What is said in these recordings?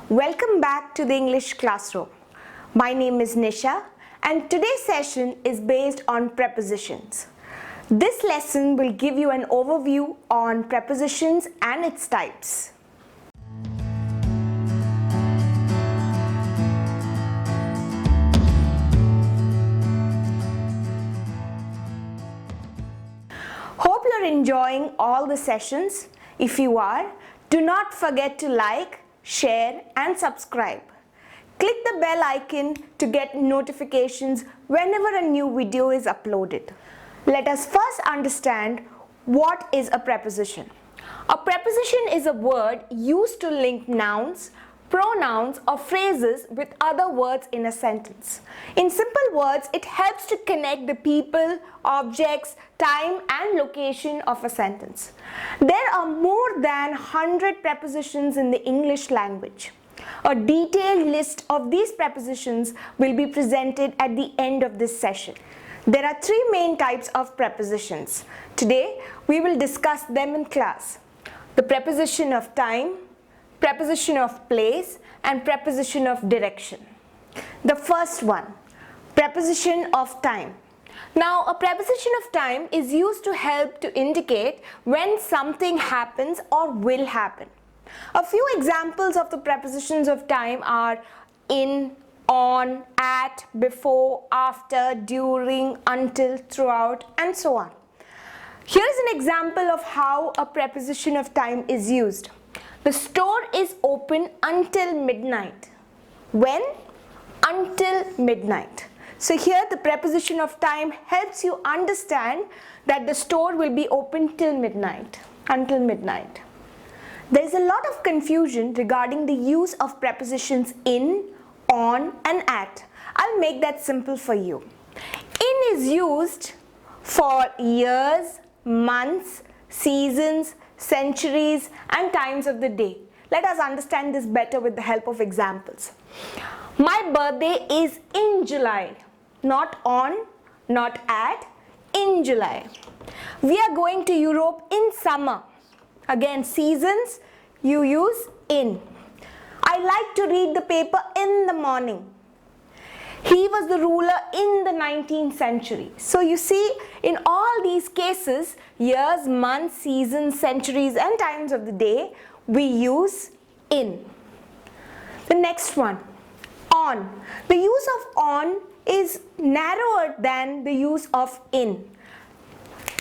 Welcome back to the English classroom. My name is Nisha and today's session is based on prepositions. This lesson will give you an overview on prepositions and its types. Hope you're enjoying all the sessions. If you are, do not forget to like, share and subscribe. Click the bell icon to get notifications whenever a new video is uploaded. Let us first understand what is a preposition. A preposition is a word used to link nouns, pronouns or phrases with other words in a sentence. In simple words, it helps to connect the people, objects, time and location of a sentence. There are more than 100 prepositions in the English language. A detailed list of these prepositions will be presented at the end of this session. There are three main types of prepositions. Today, we will discuss them in class. The preposition of time, preposition of place and preposition of direction. The first one, preposition of time. Now, a preposition of time is used to help to indicate when something happens or will happen. A few examples of the prepositions of time are in, on, at, before, after, during, until, throughout and so on. Here is an example of how a preposition of time is used. The store is open until midnight. When? Until midnight. So here the preposition of time helps you understand that the store will be open till midnight, until midnight. There is a lot of confusion regarding the use of prepositions in, on and at. I'll make that simple for you. In is used for years, months, seasons, centuries and times of the day. Let us understand this better with the help of examples. My birthday is in July. Not on, not at, in July. We are going to Europe in summer. Again, seasons, you use in. I like to read the paper in the morning. He was the ruler in the 19th century. So you see, in all these cases, years, months, seasons, centuries and times of the day, we use in. The next one, on. The use of on is narrower than the use of in.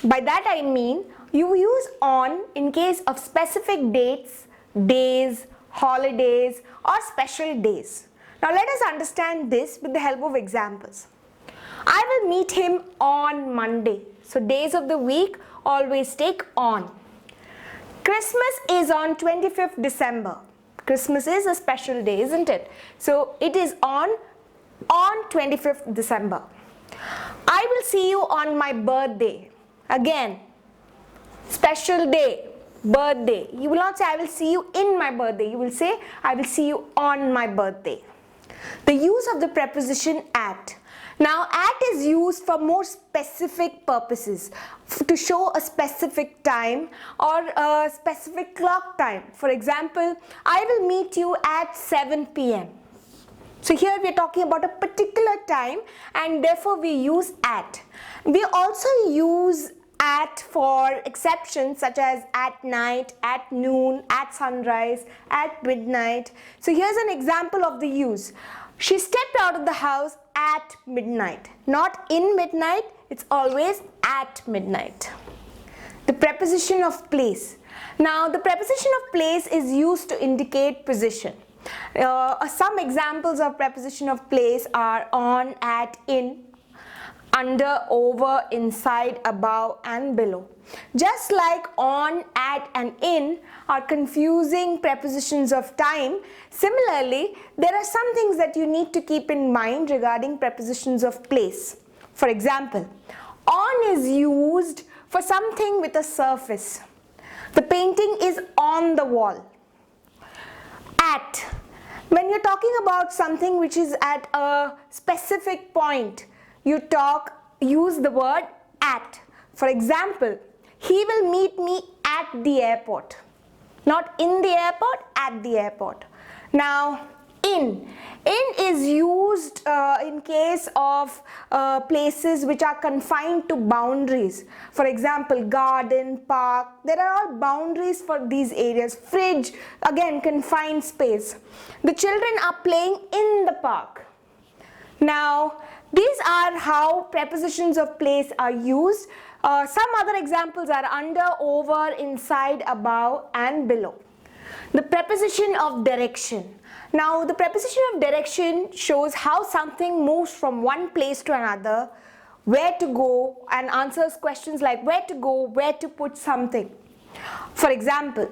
By that I mean, you use on in case of specific dates, days, holidays or special days. Now let us understand this with the help of examples. I will meet him on Monday. So days of the week always take on. Christmas is on 25th December. Christmas is a special day, isn't it? So it is on 25th December. I will see you on my birthday. Again, special day, birthday. You will not say I will see you in my birthday. You will say I will see you on my birthday. The use of the preposition at. Now, at is used for more specific purposes, to show a specific time or a specific clock time. For example, I will meet you at 7 p.m. So here we are talking about a particular time and therefore we use at. We also use at for exceptions such as at night, at noon, at sunrise, at midnight. So here's an example of the use. She stepped out of the house at midnight. Not in midnight, it's always at midnight. The preposition of place. Now the preposition of place is used to indicate position. Some examples of preposition of place are on, at, in, under, over, inside, above and below. Just like on, at and in are confusing prepositions of time, similarly there are some things that you need to keep in mind regarding prepositions of place. For example, on is used for something with a surface. The painting is on the wall. At, when you're talking about something which is at a specific point, you use the word at. For example, he will meet me at the airport. Not in the airport, at the airport. Now, in. In is used in case of places which are confined to boundaries. For example, garden, park, there are all boundaries for these areas. Fridge, again confined space. The children are playing in the park. Now, these are how prepositions of place are used. Some other examples are under, over, inside, above and below. The preposition of direction. Now, the preposition of direction shows how something moves from one place to another, where to go, and answers questions like where to go, where to put something. For example,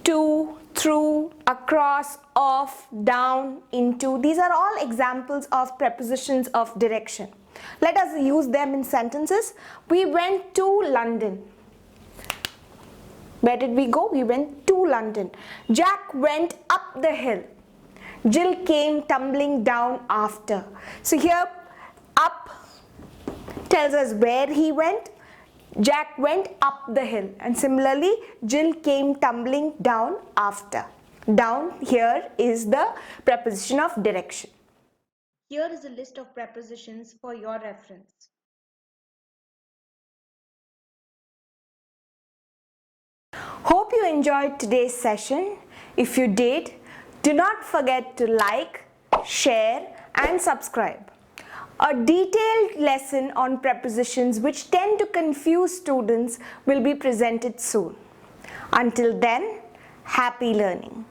to, through, across, off, down, into. These are all examples of prepositions of direction. Let us use them in sentences. We went to London. Where did we go? We went to London. Jack went up the hill. Jill came tumbling down after. So here, up tells us where he went. Jack went up the hill. And similarly, Jill came tumbling down after. Down here is the preposition of direction. Here is a list of prepositions for your reference. Hope you enjoyed today's session. If you did, do not forget to like, share and subscribe. A detailed lesson on prepositions which tend to confuse students will be presented soon. Until then, happy learning.